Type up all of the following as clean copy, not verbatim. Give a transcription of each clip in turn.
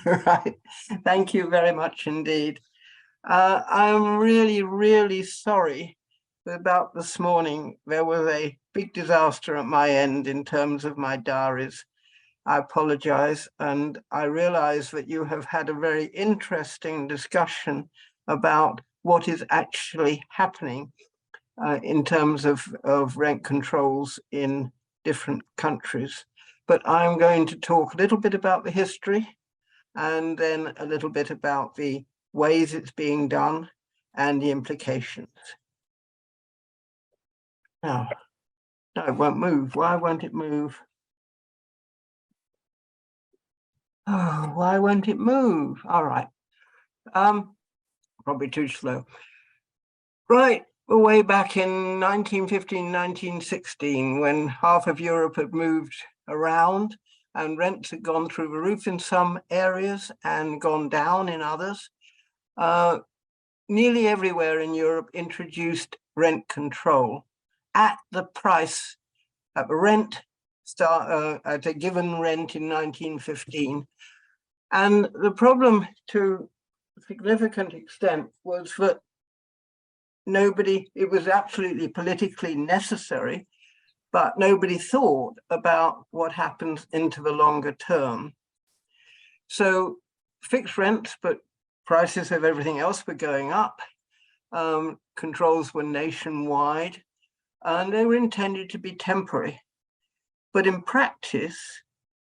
Right. Thank you very much indeed. I'm really sorry about this morning. There was a big disaster at my end in terms of my diaries. I apologize, and I realize that you have had a very interesting discussion about what is actually happening in terms of rent controls in different countries. But I'm going to talk a little bit about the history and then a little bit about the ways it's being done and the implications. Now, no, it won't move. Why won't it move? Oh, why won't it move? All right. Probably too slow. Right, way back in 1915, 1916, when half of Europe had moved around and rents had gone through the roof in some areas and gone down in others, nearly everywhere in Europe introduced rent control at the price, at the rent, at a given rent in 1915. And the problem to a significant extent was that it was absolutely politically necessary, but nobody thought about what happens into the longer term. So fixed rents, but prices of everything else were going up. Controls were nationwide, and they were intended to be temporary. But in practice,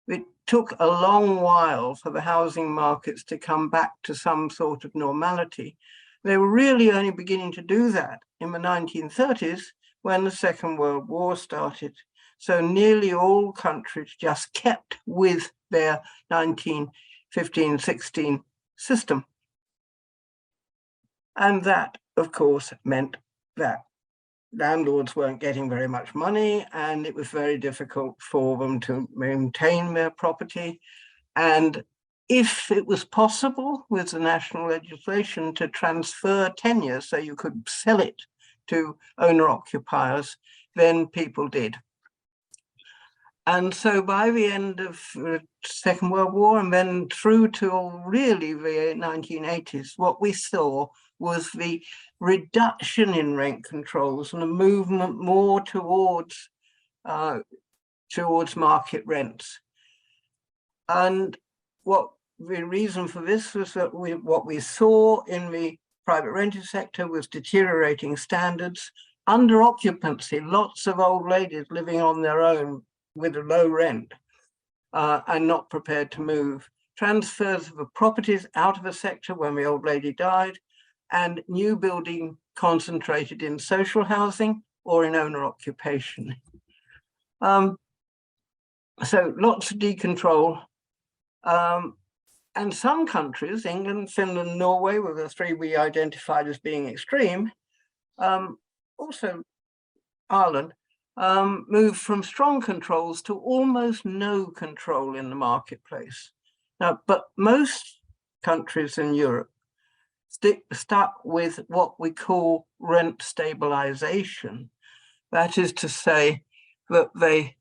it took a long while for the housing markets to come back to some sort of normality. They were really only beginning to do that in the 1930s when the Second World War started. So nearly all countries just kept with their 1915-16 system. And that, of course, meant that landlords weren't getting very much money, and it was very difficult for them to maintain their property. And if it was possible with the national legislation to transfer tenure so you could sell it to owner-occupiers, then people did. And so by the end of the Second World War and then through to really the 1980s, what we saw was the reduction in rent controls and a movement more towards market rents. And what the reason for this was that what we saw in the private rented sector was deteriorating standards, under occupancy, lots of old ladies living on their own with a low rent and not prepared to move, transfers of the properties out of the sector when the old lady died, and new building concentrated in social housing or in owner occupation. So lots of decontrol. And some countries, England, Finland, Norway, were the three we identified as being extreme, also Ireland, moved from strong controls to almost no control in the marketplace. Now, but most countries in Europe stuck with what we call rent stabilization. That is to say that they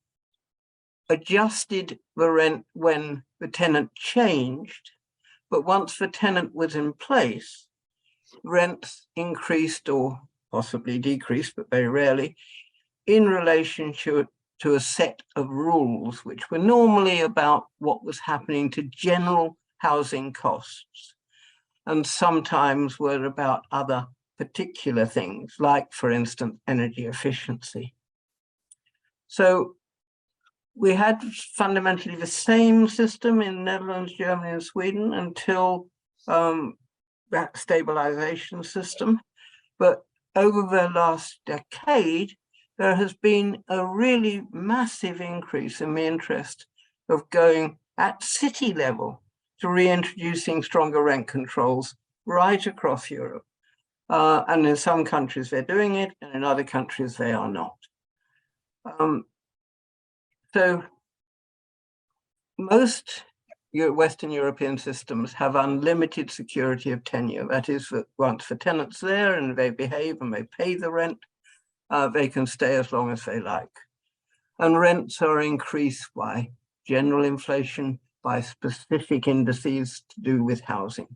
adjusted the rent when the tenant changed, but once the tenant was in place, rents increased or possibly decreased, but very rarely, in relation to a set of rules, which were normally about what was happening to general housing costs, and sometimes were about other particular things, like, for instance, energy efficiency. So we had fundamentally the same system in Netherlands, Germany, and Sweden until that stabilization system. But over the last decade, there has been a really massive increase in the interest of going at city level to reintroducing stronger rent controls right across Europe. And in some countries they're doing it, and in other countries they are not. So most Western European systems have unlimited security of tenure. That is, that once the tenant's there and they behave and they pay the rent, they can stay as long as they like. And rents are increased by general inflation, by specific indices to do with housing.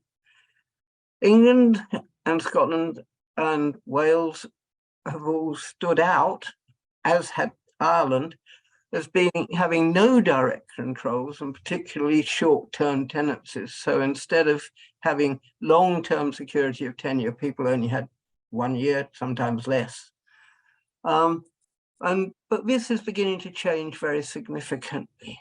England and Scotland and Wales have all stood out, as had Ireland, as having no direct controls and particularly short-term tenancies. So instead of having long-term security of tenure, people only had 1 year, sometimes less. But this is beginning to change very significantly.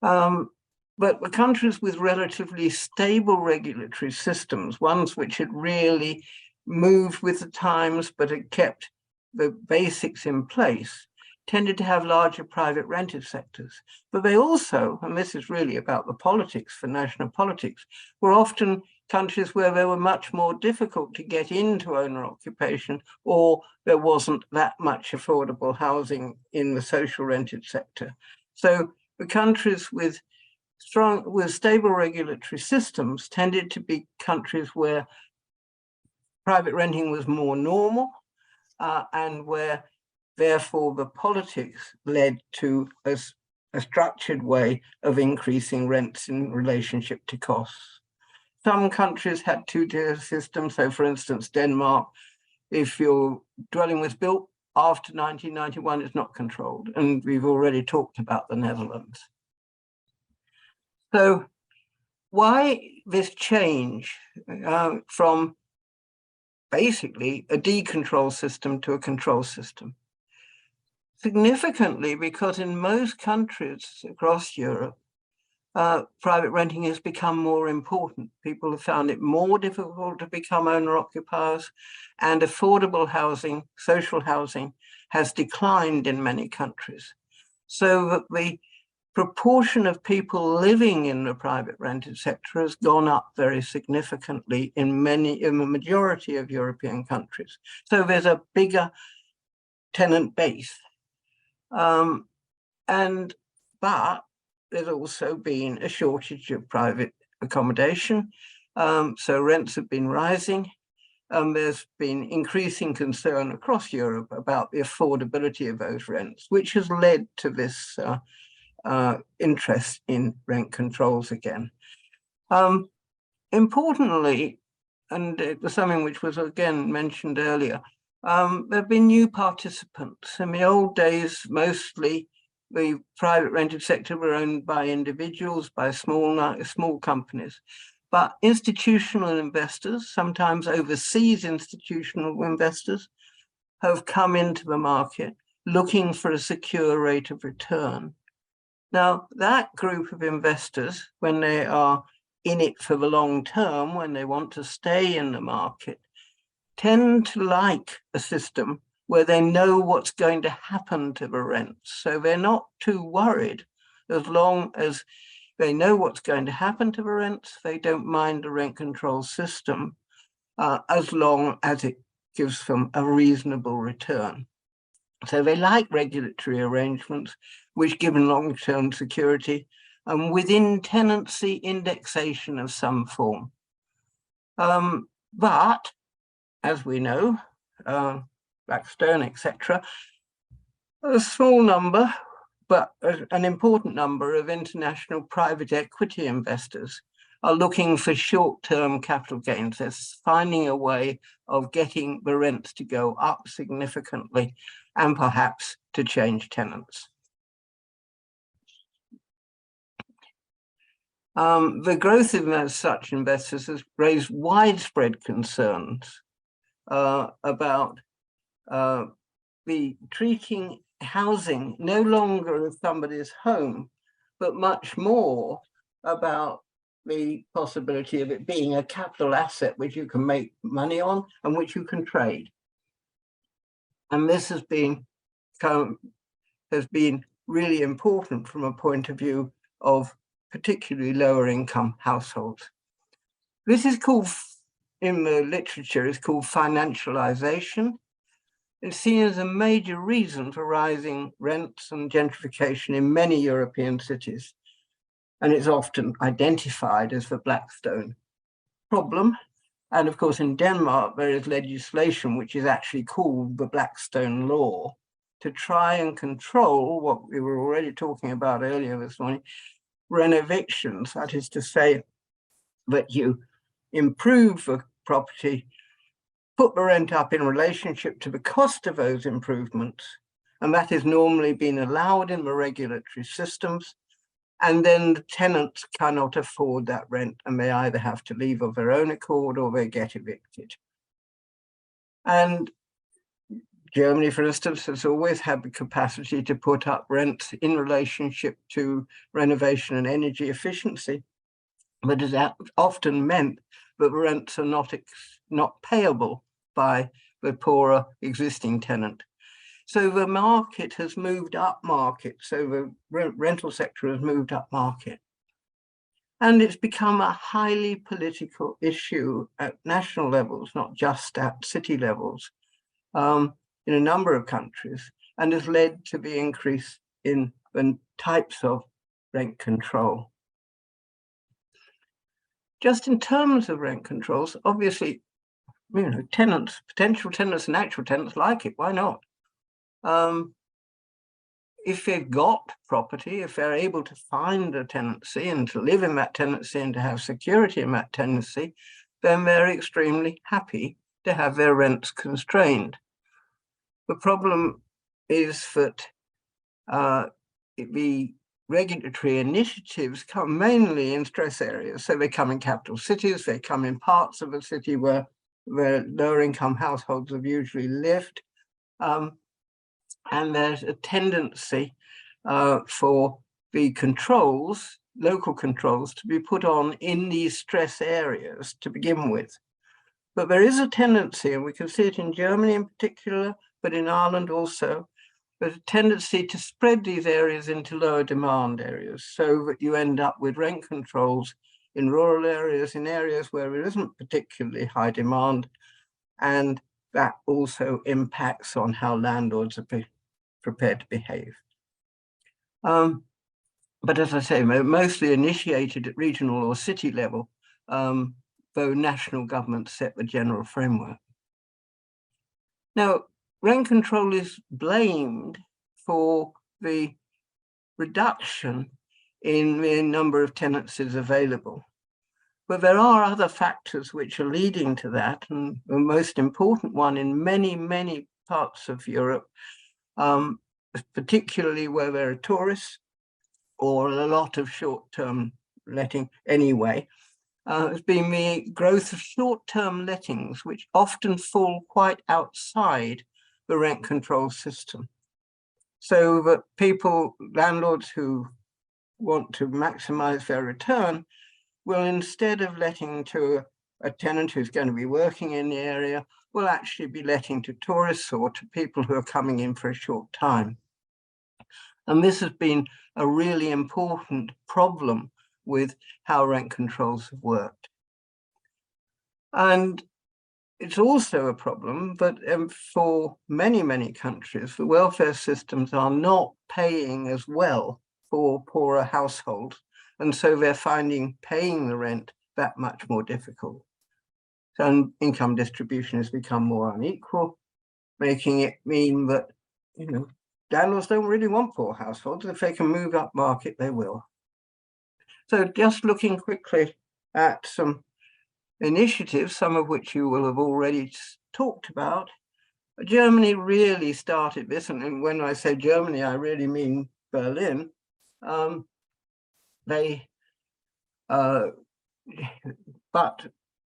But the countries with relatively stable regulatory systems, ones which had really moved with the times but had kept the basics in place, tended to have larger private rented sectors. But they also, and this is really about the politics for national politics, were often countries where they were much more difficult to get into owner occupation, or there wasn't that much affordable housing in the social rented sector. So the countries with stable regulatory systems tended to be countries where private renting was more normal, and where therefore the politics led to a structured way of increasing rents in relationship to costs. Some countries had two-tier systems. So for instance, Denmark, if your dwelling was built after 1991, it's not controlled. And we've already talked about the Netherlands. So why this change from basically a decontrol system to a control system? Significantly, because in most countries across Europe, private renting has become more important. People have found it more difficult to become owner-occupiers, and affordable housing, social housing, has declined in many countries. So that the proportion of people living in the private rented sector has gone up very significantly in the majority of European countries. So there's a bigger tenant base. But there's also been a shortage of private accommodation. So rents have been rising. There's been increasing concern across Europe about the affordability of those rents, which has led to this interest in rent controls again. Importantly, and it was something which was again mentioned earlier, there have been new participants. In the old days, mostly the private rented sector were owned by individuals, by small companies. But institutional investors, sometimes overseas institutional investors, have come into the market looking for a secure rate of return. Now, that group of investors, when they are in it for the long term, when they want to stay in the market, tend to like a system where they know what's going to happen to the rents. So they're not too worried. As long as they know what's going to happen to the rents, they don't mind the rent control system, as long as it gives them a reasonable return. So they like regulatory arrangements which give long-term security, and within tenancy indexation of some form. But as we know, Blackstone, etc., a small number, but an important number of international private equity investors are looking for short-term capital gains. They're finding a way of getting the rents to go up significantly and perhaps to change tenants. The growth of such investors has raised widespread concerns about the treating housing no longer as somebody's home, but much more about the possibility of it being a capital asset which you can make money on and which you can trade. And this has been really important from a point of view of particularly lower income households. This is called, in the literature, is called financialization. It's seen as a major reason for rising rents and gentrification in many European cities. And it's often identified as the Blackstone problem. And of course, in Denmark, there is legislation which is actually called the Blackstone Law to try and control what we were already talking about earlier this morning, renovictions, that is to say that you improve the property, put the rent up in relationship to the cost of those improvements, and that is normally been allowed in the regulatory systems, and then the tenants cannot afford that rent and they either have to leave of their own accord or they get evicted. And Germany, for instance, has always had the capacity to put up rents in relationship to renovation and energy efficiency, but it has often meant that rents are not payable by the poorer existing tenant. So the market has moved up market. So the rental sector has moved up market. And it's become a highly political issue at national levels, not just at city levels, in a number of countries, and has led to the increase in the types of rent control. Just in terms of rent controls, obviously, tenants, potential tenants and actual tenants like it. Why not? If they've got property, if they're able to find a tenancy and to live in that tenancy and to have security in that tenancy, then they're extremely happy to have their rents constrained. The problem is that the regulatory initiatives come mainly in stress areas. So they come in capital cities, they come in parts of the city where lower income households have usually lived. And there's a tendency for the controls, local controls, to be put on in these stress areas to begin with. But there is a tendency, and we can see it in Germany in particular, but in Ireland also, there's a tendency to spread these areas into lower demand areas so that you end up with rent controls in rural areas, in areas where there isn't particularly high demand, and that also impacts on how landlords are prepared to behave. But as I say, mostly initiated at regional or city level, though national governments set the general framework. Now, rent control is blamed for the reduction in the number of tenancies available. But there are other factors which are leading to that, and the most important one in many, many parts of Europe, particularly where there are tourists or a lot of short-term letting anyway, has been the growth of short-term lettings, which often fall quite outside the rent control system. So that landlords who want to maximize their return will, instead of letting to a tenant who's going to be working in the area, will actually be letting to tourists or to people who are coming in for a short time. And this has been a really important problem with how rent controls have worked. And it's also a problem that for many, many countries, the welfare systems are not paying as well for poorer households. And so they're finding paying the rent that much more difficult. So income distribution has become more unequal, making it mean that, landlords don't really want poor households. If they can move up market, they will. So just looking quickly at some initiatives, some of which you will have already talked about. Germany really started this, and when I say Germany, I really mean Berlin. But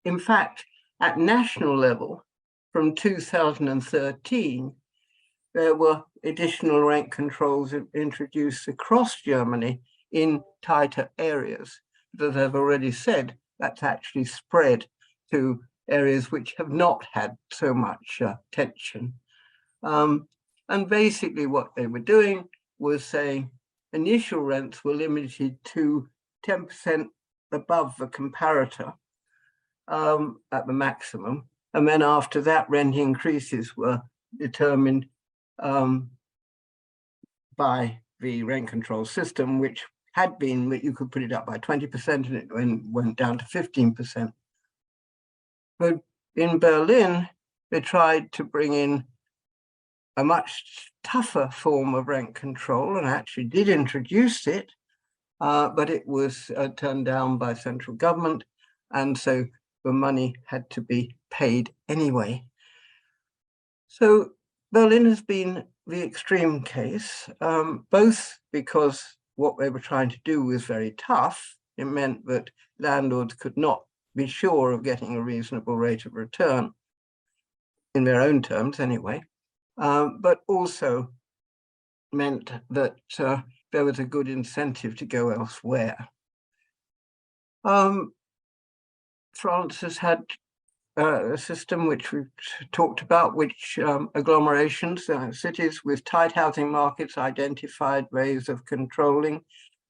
in fact, at national level, from 2013, there were additional rent controls introduced across Germany in tighter areas. As I've already said, that's actually spread to areas which have not had so much tension. And basically what they were doing was saying initial rents were limited to 10% above the comparator at the maximum. And then after that, rent increases were determined by the rent control system, which had been that you could put it up by 20% and it went down to 15%. But in Berlin, they tried to bring in a much tougher form of rent control and actually did introduce it, but it was turned down by central government, and so the money had to be paid anyway. So Berlin has been the extreme case, both because what they were trying to do was very tough. It meant that landlords could not be sure of getting a reasonable rate of return, in their own terms anyway, but also meant that there was a good incentive to go elsewhere. France has had a system which we've talked about, which agglomerations, cities with tight housing markets identified ways of controlling.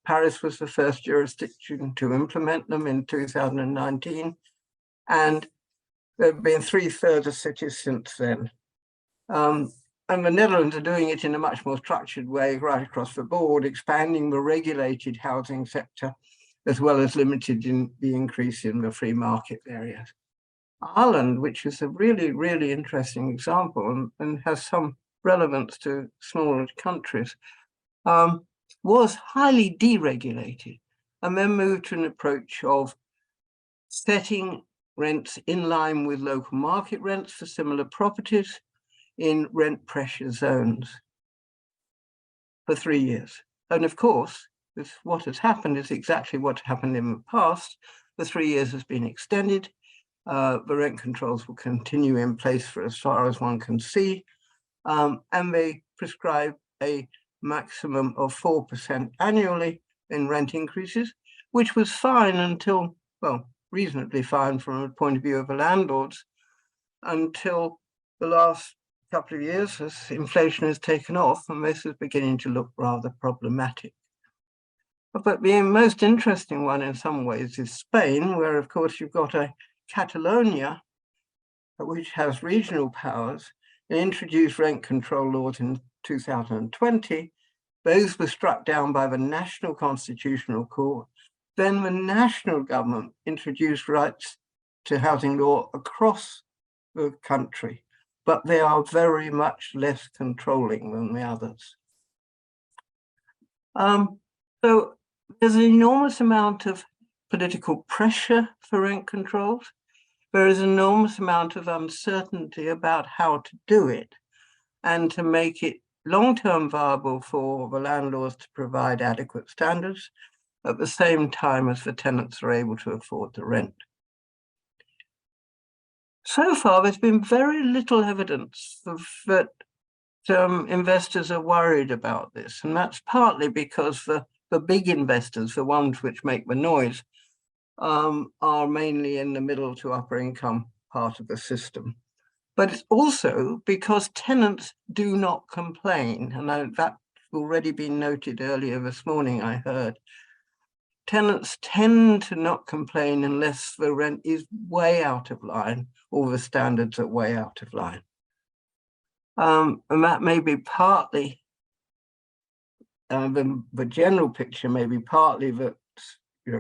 Paris was the first jurisdiction to implement them in 2019, and there have been 3 further cities since then. And the Netherlands are doing it in a much more structured way right across the board, expanding the regulated housing sector, as well as limited in the increase in the free market areas. Ireland, which is a really, really interesting example and has some relevance to smaller countries, was highly deregulated and then moved to an approach of setting rents in line with local market rents for similar properties in rent pressure zones for 3 years. And of course, what has happened is exactly what happened in the past. The 3 years has been extended. The rent controls will continue in place for as far as one can see. And they prescribe a maximum of 4% annually in rent increases, which was fine until, well, reasonably fine from a point of view of the landlords, until the last couple of years as inflation has taken off, and this is beginning to look rather problematic. But the most interesting one in some ways is Spain, where of course you've got a Catalonia, which has regional powers, and introduced rent control laws in 2020. Those were struck down by the National Constitutional Court. Then the national government introduced rights to housing law across the country, but they are very much less controlling than the others. So there's an enormous amount of political pressure for rent controls. There is an enormous amount of uncertainty about how to do it and to make it long-term viable for the landlords to provide adequate standards at the same time as the tenants are able to afford the rent. So far, there's been very little evidence that investors are worried about this, and that's partly because the big investors, the ones which make the noise, are mainly in the middle to upper income part of the system. But it's also because tenants do not complain, and that's already been noted earlier this morning, I heard. Tenants tend to not complain unless the rent is way out of line or the standards are way out of line. And that may be partly, the general picture may be partly that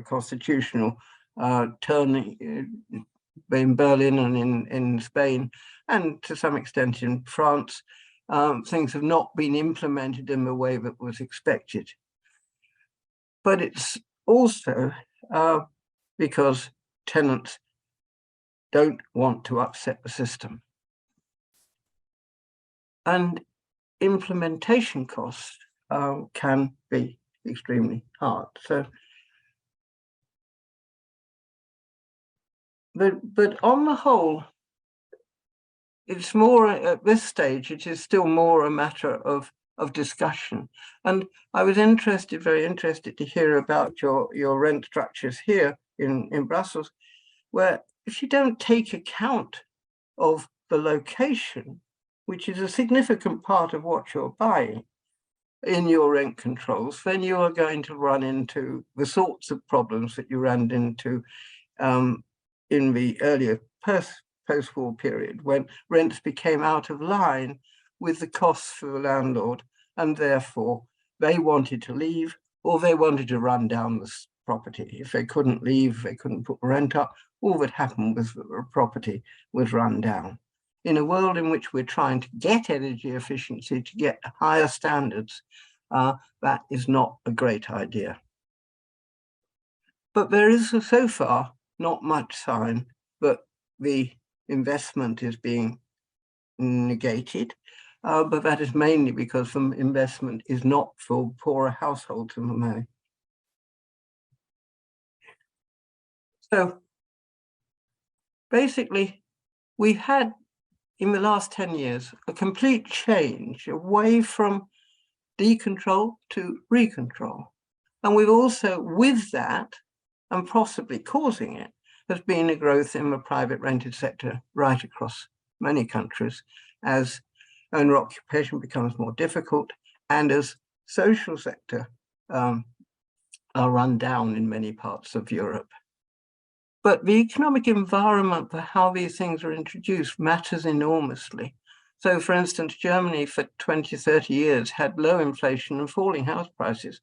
constitutional turning in Berlin and in Spain, and to some extent in France, things have not been implemented in the way that was expected. But it's also because tenants don't want to upset the system. And implementation costs can be extremely hard. So, but on the whole, it's more at this stage, it is still more a matter of discussion. And I was very interested to hear about your rent structures here in Brussels, where if you don't take account of the location, which is a significant part of what you're buying in your rent controls, then you are going to run into the sorts of problems that you ran into in the earlier post-war period, when rents became out of line with the costs for the landlord, and therefore they wanted to leave or they wanted to run down the property. If they couldn't leave, they couldn't put rent up, all that happened was that the property was run down. In a world in which we're trying to get energy efficiency, to get higher standards, that is not a great idea. But there is so far not much sign that the investment is being negated, but that is mainly because the investment is not for poorer households in the main. So basically, we've had in the last 10 years a complete change away from decontrol to recontrol. And we've also, with that, and possibly causing it, has been a growth in the private rented sector right across many countries as owner occupation becomes more difficult and as social sector are run down in many parts of Europe. But the economic environment for how these things are introduced matters enormously. So, for instance, Germany for 20, 30 years had low inflation and falling house prices.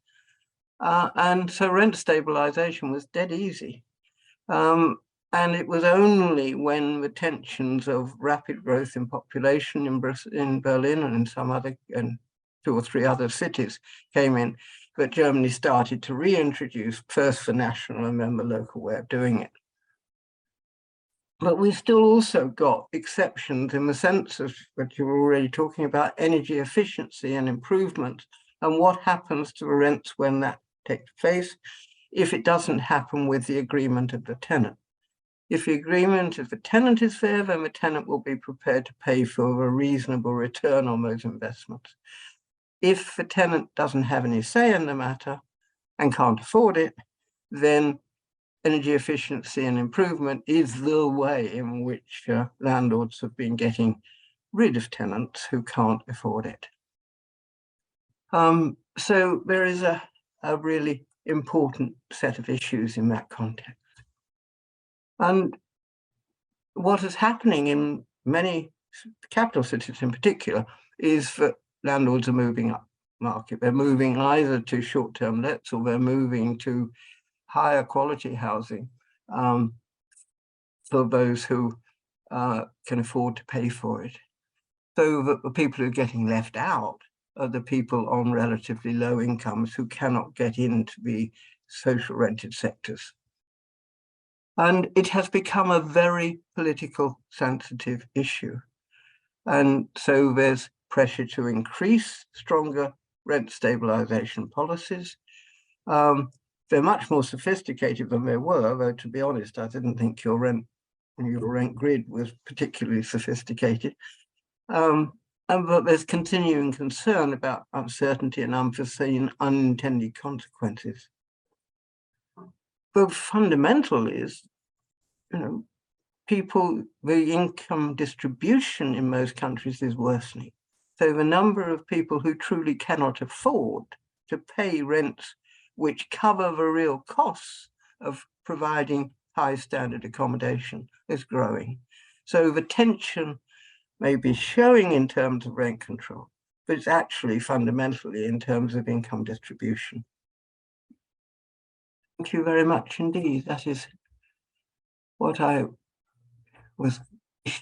And so rent stabilization was dead easy. And it was only when the tensions of rapid growth in population in Berlin and in some other, and 2 or 3 other cities came in, that Germany started to reintroduce first the national and then the local way of doing it. But we've still also got exceptions in the sense of what you were already talking about, energy efficiency and improvement, and what happens to the rents when that takes place if it doesn't happen with the agreement of the tenant. If the agreement of the tenant is fair, then the tenant will be prepared to pay for a reasonable return on those investments. If the tenant doesn't have any say in the matter and can't afford it, then energy efficiency and improvement is the way in which landlords have been getting rid of tenants who can't afford it. So there is a really important set of issues in that context. And what is happening in many capital cities in particular is that landlords are moving up market. They're moving either to short-term lets or they're moving to higher quality housing for those who can afford to pay for it. So that the people who are getting left out are the people on relatively low incomes who cannot get into the social rented sectors. And it has become a very political sensitive issue. And so there's pressure to increase stronger rent stabilization policies. They're much more sophisticated than they were, though to be honest, I didn't think your rent grid was particularly sophisticated. But there's continuing concern about uncertainty and unforeseen unintended consequences. But fundamental is, the income distribution in most countries is worsening. So the number of people who truly cannot afford to pay rents which cover the real costs of providing high standard accommodation is growing. So the tension may be showing in terms of rent control, but it's actually fundamentally in terms of income distribution. Thank you very much indeed. That is what I was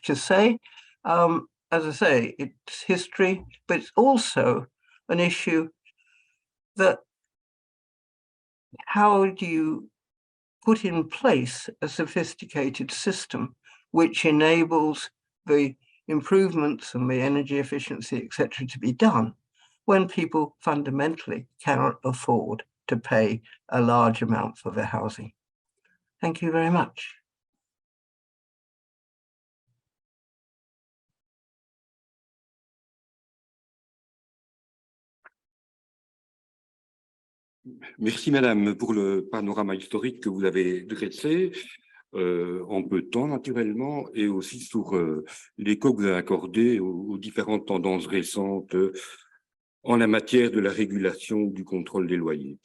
to say. As I say, it's history, but it's also an issue that how do you put in place a sophisticated system which enables the improvements and the energy efficiency, etc., to be done when people fundamentally cannot afford to pay a large amount for their housing. Thank you very much. Merci Madame pour le panorama historique que vous avez dressé, en peu de temps naturellement, et aussi sur l'écho que vous avez accordé aux différentes tendances récentes en la matière de la régulation du contrôle des loyers.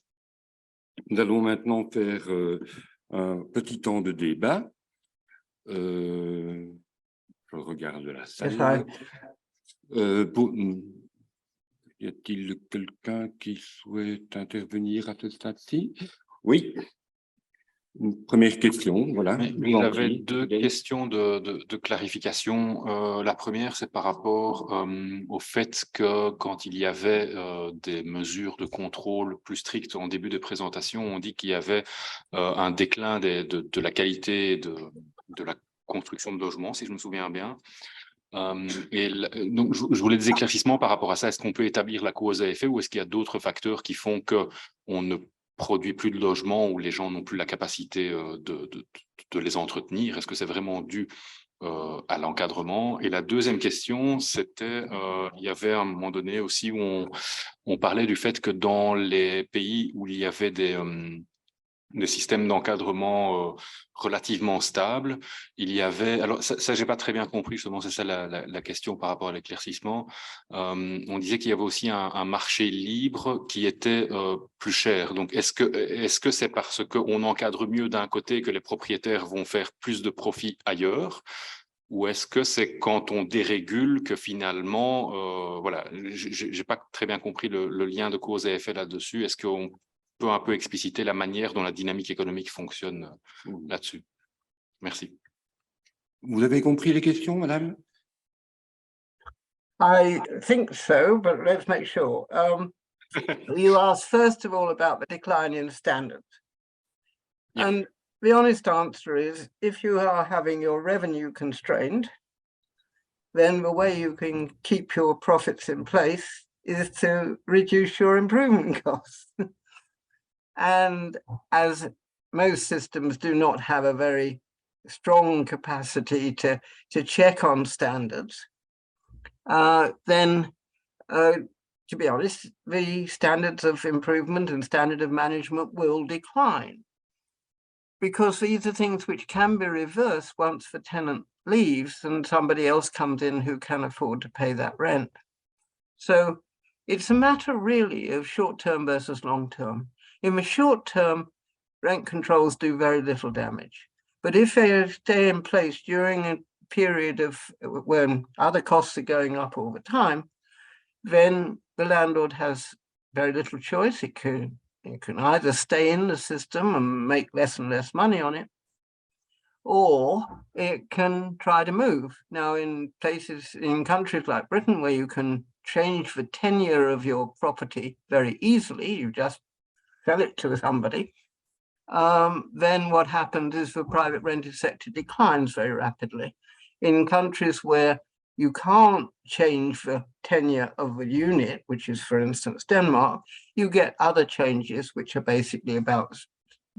Nous allons maintenant faire un petit temps de débat. Je regarde la salle. Y a-t-il quelqu'un qui souhaite intervenir à ce stade-ci? Oui. Une première question, voilà. J'avais deux questions de clarification. La première, c'est par rapport au fait que quand il y avait des mesures de contrôle plus strictes en début de présentation, on dit qu'il y avait un déclin de la qualité de la construction de logements, si je me souviens bien. Donc, je voulais des éclaircissements par rapport à ça. Est-ce qu'on peut établir la cause à effet ou est-ce qu'il y a d'autres facteurs qui font qu'on ne produit plus de logements ou les gens n'ont plus la capacité de les entretenir? Est-ce que c'est vraiment dû à l'encadrement? Et la deuxième question, c'était, il y avait à un moment donné aussi où on parlait du fait que dans les pays où il y avait des systèmes d'encadrement relativement stables. Il y avait, alors ça j'ai pas très bien compris, justement, c'est ça la question par rapport à l'éclaircissement. On disait qu'il y avait aussi un marché libre qui était plus cher. Donc est-ce que c'est parce qu'on encadre mieux d'un côté que les propriétaires vont faire plus de profit ailleurs? Ou est-ce que c'est quand on dérégule que finalement, voilà, j'ai pas très bien compris le lien de cause à effet là-dessus. Est-ce qu'on peut un peu expliciter la manière dont la dynamique économique fonctionne là-dessus? Merci. Vous avez compris les questions, madame? I think so, but let's make sure. You asked first of all about the decline in standards. Yeah. And the honest answer is, if you are having your revenue constrained, then the way you can keep your profits in place is to reduce your improvement costs. And as most systems do not have a very strong capacity to check on standards, then to be honest, the standards of improvement and standard of management will decline, because these are things which can be reversed once the tenant leaves and somebody else comes in who can afford to pay that rent. So it's a matter really of short-term versus long-term. In the short term, rent controls do very little damage. But if they stay in place during a period of when other costs are going up all the time, then the landlord has very little choice. It can either stay in the system and make less and less money on it, or it can try to move. Now, in countries like Britain, where you can change the tenure of your property very easily, you just sell it to somebody, then what happens is the private rented sector declines very rapidly. In countries where you can't change the tenure of a unit, which is, for instance, Denmark, you get other changes, which are basically about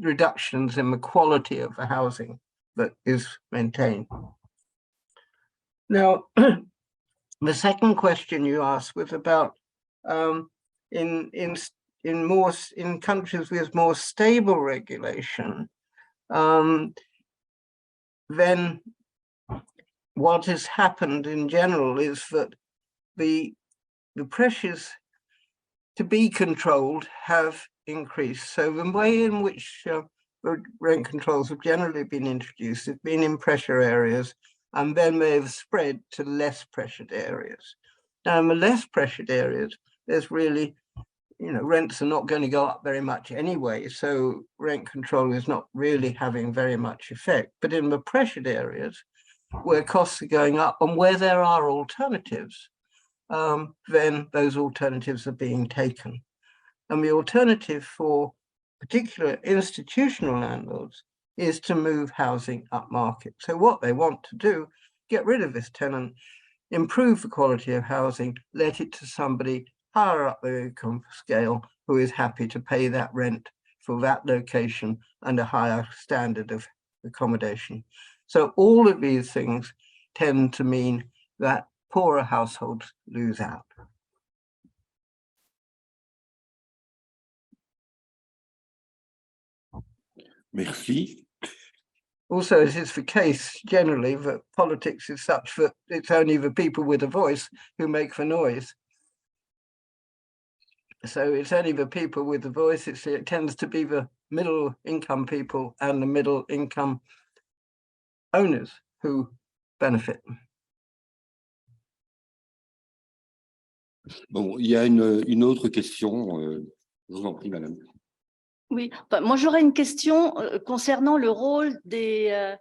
reductions in the quality of the housing that is maintained. Now, the second question you asked was about in countries with more stable regulation, then what has happened in general is that the pressures to be controlled have increased. So the way in which rent controls have generally been introduced have been in pressure areas, and then they've spread to less pressured areas. Now, in the less pressured areas, there's really, rents are not going to go up very much anyway, so rent control is not really having very much effect. But in the pressured areas, where costs are going up and where there are alternatives, then those alternatives are being taken. And the alternative for particular institutional landlords is to move housing upmarket. So what they want to do, get rid of this tenant, improve the quality of housing, let it to somebody higher up the income scale who is happy to pay that rent for that location and a higher standard of accommodation. So all of these things tend to mean that poorer households lose out. Merci. Also, it is the case generally that politics is such that it's only the people with a voice who make the noise. So it's only the people with the voice, it tends to be the middle income people and the middle income owners who benefit. Bon, il y a une autre question. Je vous en prie, madame. Oui, moi j'aurais une question concernant le rôle des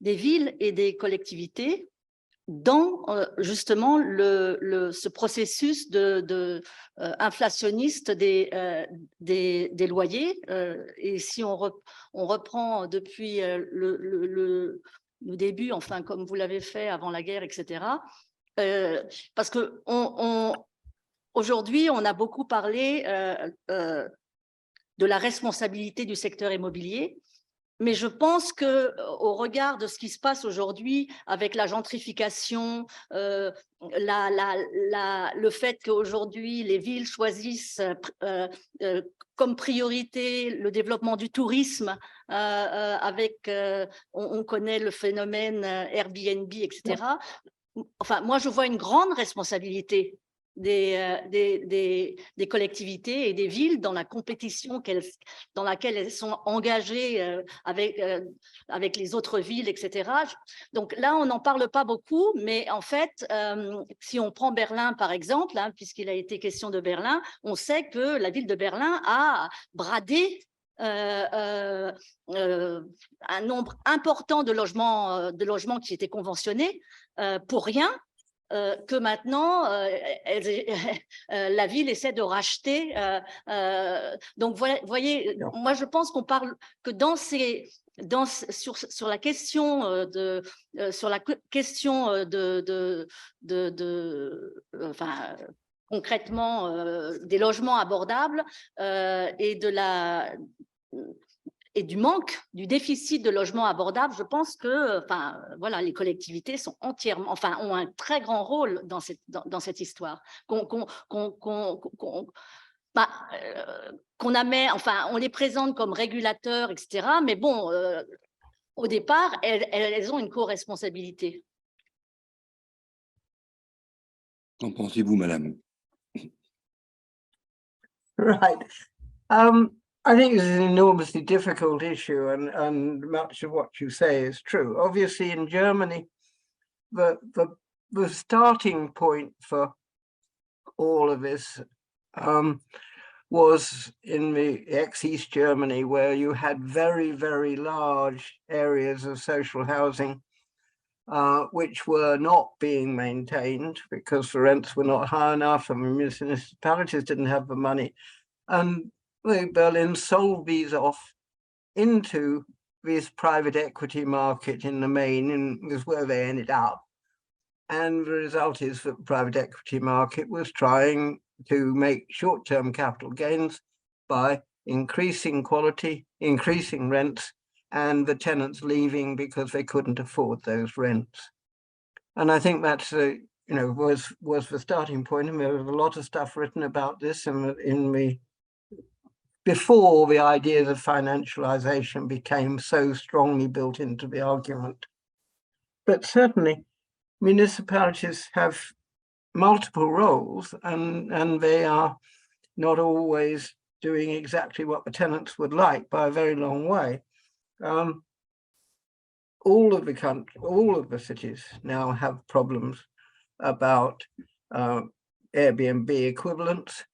villes et des collectivités dans justement ce processus inflationniste des loyers. Et si on reprend depuis le début, enfin comme vous l'avez fait avant la guerre, etc. Parce que aujourd'hui, on a beaucoup parlé de la responsabilité du secteur immobilier. Mais je pense qu'au regard de ce qui se passe aujourd'hui avec la gentrification, le fait qu'aujourd'hui les villes choisissent comme priorité le développement du tourisme, on connaît le phénomène Airbnb, etc. Enfin, moi, je vois une grande responsabilité des collectivités et des villes dans la compétition dans laquelle elles sont engagées avec les autres villes, etc. Donc là, on n'en parle pas beaucoup, mais en fait, si on prend Berlin, par exemple, hein, puisqu'il a été question de Berlin, on sait que la ville de Berlin a bradé un nombre important de logements qui étaient conventionnés pour rien, que maintenant, la ville essaie de racheter. Donc, voyez, moi, je pense qu'on parle que sur la question enfin, concrètement, des logements abordables et du manque, du déficit de logements abordables, je pense que voilà, les collectivités sont ont un très grand rôle dans cette histoire. On les présente comme régulateurs, etc. Mais bon, au départ, elles ont une co-responsabilité. Qu'en pensez-vous, madame? Right. I think this is an enormously difficult issue, and much of what you say is true. Obviously, in Germany, the starting point for all of this was in the ex-East Germany, where you had very, very large areas of social housing which were not being maintained because the rents were not high enough and the municipalities didn't have the money. And Berlin sold these off into this private equity market in the main, and was where they ended up. And the result is that the private equity market was trying to make short-term capital gains by increasing quality, increasing rents, and the tenants leaving because they couldn't afford those rents. And I think that's was the starting point. And there was a lot of stuff written about this before the ideas of financialization became so strongly built into the argument. But certainly, municipalities have multiple roles, and they are not always doing exactly what the tenants would like by a very long way. All of the cities now have problems about Airbnb equivalents.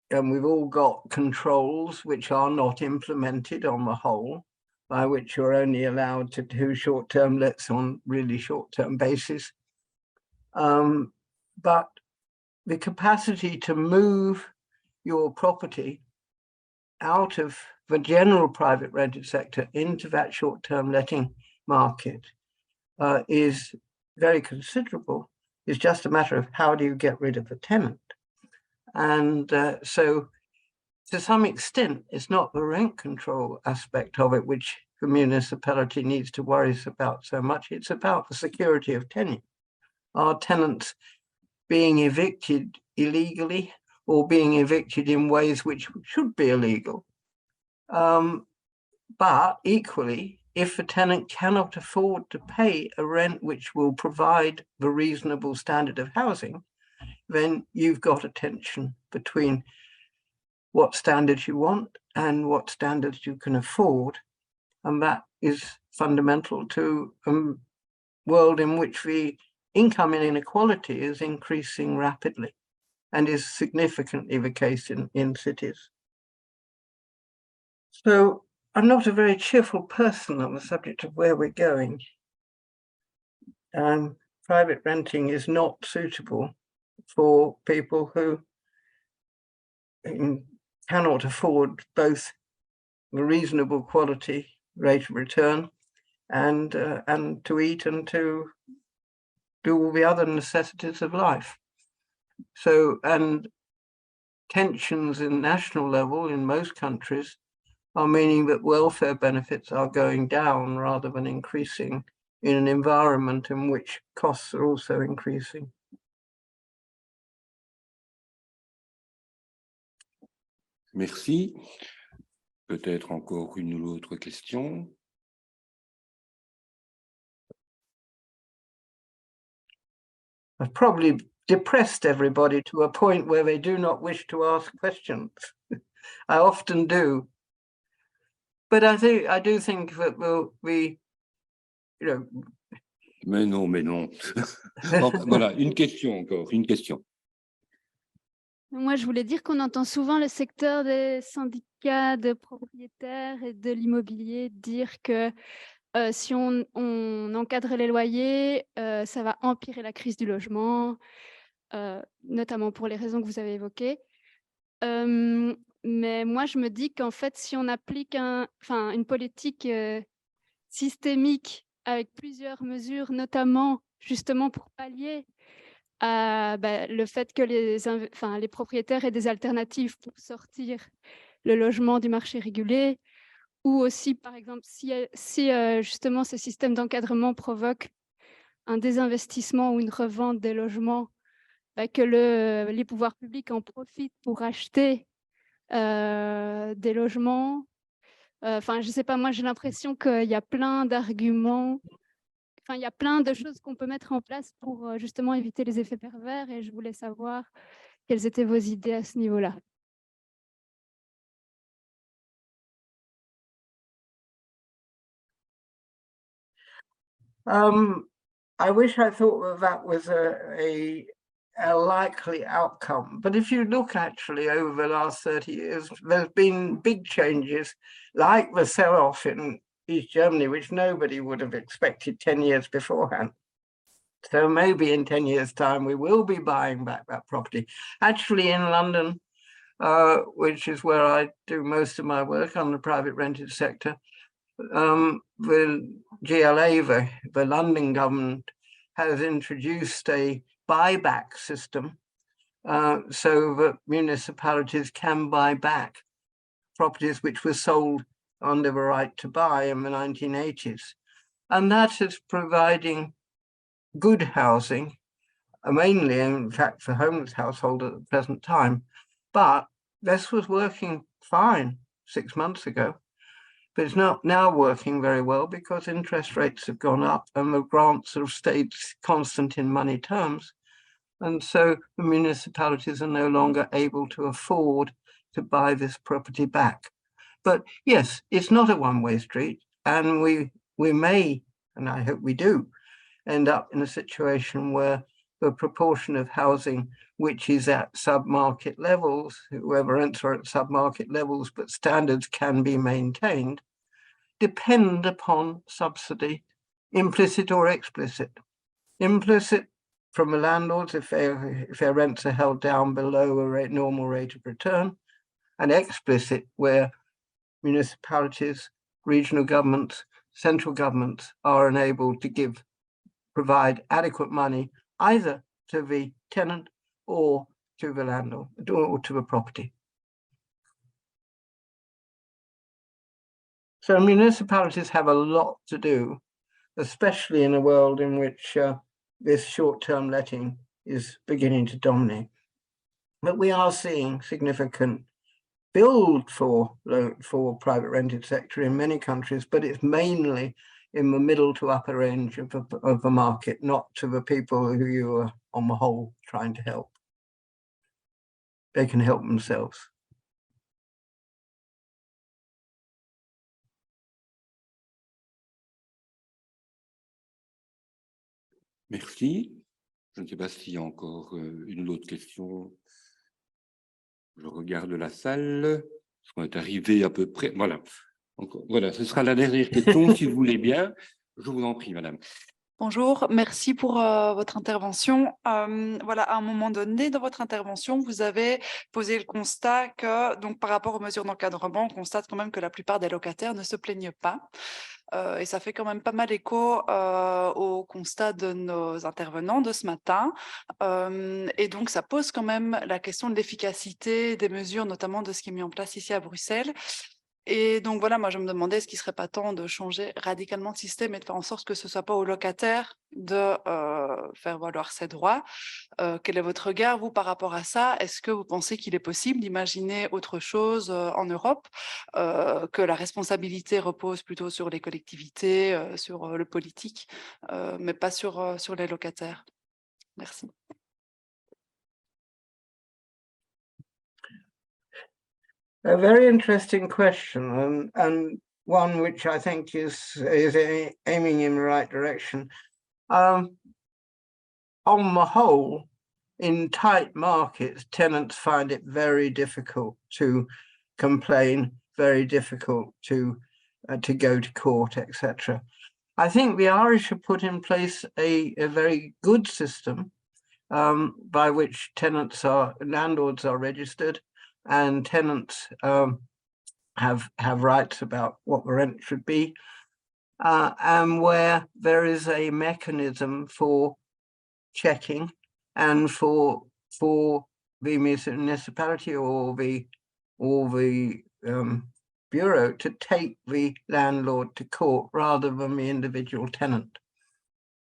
And we've all got controls which are not implemented on the whole, by which you're only allowed to do short-term lets on really short-term basis. But the capacity to move your property out of the general private rented sector into that short-term letting market is very considerable. It's just a matter of how do you get rid of the tenant. And so to some extent, it's not the rent control aspect of it which the municipality needs to worry about so much. It's about the security of tenure. Are tenants being evicted illegally or being evicted in ways which should be illegal? But equally, if the tenant cannot afford to pay a rent which will provide the reasonable standard of housing, then you've got a tension between what standards you want and what standards you can afford. And that is fundamental to a world in which the income inequality is increasing rapidly and is significantly the case in cities. So I'm not a very cheerful person on the subject of where we're going. Private renting is not suitable for people who cannot afford both a reasonable quality rate of return and to eat and to do all the other necessities of life. So, and tensions in national level in most countries are meaning that welfare benefits are going down rather than increasing in an environment in which costs are also increasing. Merci. Peut-être encore une ou l'autre question. I've probably depressed everybody to a point where they do not wish to ask questions. I often do. But I do think that we'll be, you know. Mais non, mais non. Voilà, une question encore, une question. Moi, je voulais dire qu'on entend souvent le secteur des syndicats de propriétaires et de l'immobilier dire que si on encadre les loyers, ça va empirer la crise du logement, notamment pour les raisons que vous avez évoquées. Mais moi, je me dis qu'en fait, si on applique une politique systémique avec plusieurs mesures, notamment justement pour pallier le fait que les propriétaires aient des alternatives pour sortir le logement du marché régulé, ou aussi, par exemple, si justement ce système d'encadrement provoque un désinvestissement ou une revente des logements, que les pouvoirs publics en profitent pour acheter des logements. Enfin, je ne sais pas, moi j'ai l'impression qu'il y a plein d'arguments. Enfin, il y a plein de choses qu'on peut mettre en place pour justement éviter les effets pervers, et je voulais savoir quelles étaient vos idées à ce niveau-là. I wish I thought that was a likely outcome. But if you look actually over the last 30 years, there's been big changes like the sell-off in East Germany, which nobody would have expected 10 years beforehand. So maybe in 10 years' time, we will be buying back that property. Actually, in London, which is where I do most of my work on the private rented sector, the GLA, the London government, has introduced a buyback system so that municipalities can buy back properties which were sold under the right to buy in the 1980s. And that is providing good housing, mainly, in fact, for homeless households at the present time. But this was working fine 6 months ago. But it's not now working very well because interest rates have gone up and the grants have stayed constant in money terms. And so the municipalities are no longer able to afford to buy this property back. But yes, it's not a one-way street, and we may, and I hope we do, end up in a situation where the proportion of housing which is at sub-market levels, whoever rents are at sub-market levels, but standards can be maintained, depend upon subsidy, implicit or explicit. Implicit from the landlords if their rents are held down below a normal rate of return, and explicit where municipalities, regional governments, central governments are unable to provide adequate money either to the tenant or to the landlord or to the property. So municipalities have a lot to do, especially in a world in which this short-term letting is beginning to dominate. But we are seeing significant build for private rented sector in many countries, but it's mainly in the middle to upper range of the market, not to the people who you are on the whole trying to help. They can help themselves. Merci. Je ne sais pas s'il y a encore une ou l'autre question. Je regarde la salle. On est arrivé à peu près, voilà. Donc, voilà, ce sera la dernière question, si vous voulez bien. Je vous en prie, madame. Bonjour, merci pour votre intervention. Voilà, à un moment donné dans votre intervention, vous avez posé le constat que, donc, par rapport aux mesures d'encadrement, on constate quand même que la plupart des locataires ne se plaignent pas. Et ça fait quand même pas mal écho au constat de nos intervenants de ce matin. Et donc, ça pose quand même la question de l'efficacité des mesures, notamment de ce qui est mis en place ici à Bruxelles. Et donc voilà, moi je me demandais, est-ce qu'il ne serait pas temps de changer radicalement de système et de faire en sorte que ce ne soit pas aux locataires de faire valoir ses droits. Quel est votre regard, vous, par rapport à ça? Est-ce que vous pensez qu'il est possible d'imaginer autre chose en Europe, que la responsabilité repose plutôt sur les collectivités, sur le politique, mais pas sur les locataires? Merci. A very interesting question, and one which I think is aiming in the right direction. On the whole, in tight markets, tenants find it very difficult to complain, very difficult to go to court, etc. I think the Irish have put in place a very good system by which landlords are registered, and tenants have rights about what the rent should be, and where there is a mechanism for checking and for the municipality or the bureau to take the landlord to court rather than the individual tenant.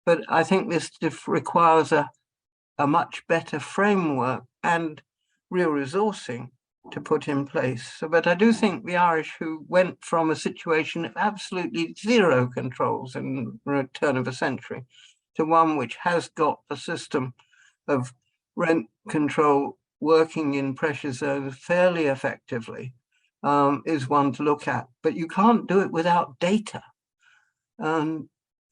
But I think this requires a much better framework and real resourcing to put in place. So, but I do think the Irish, who went from a situation of absolutely zero controls in the turn of a century to one which has got a system of rent control working in pressure zones fairly effectively, is one to look at. But you can't do it without data.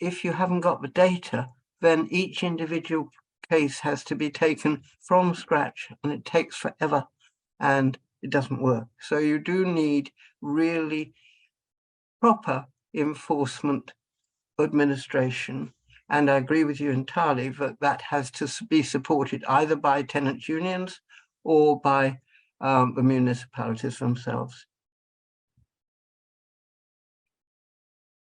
If you haven't got the data, then each individual case has to be taken from scratch, and it takes forever and it doesn't work. So you do need really proper enforcement administration, and I agree with you entirely that that has to be supported either by tenant unions or by the municipalities themselves.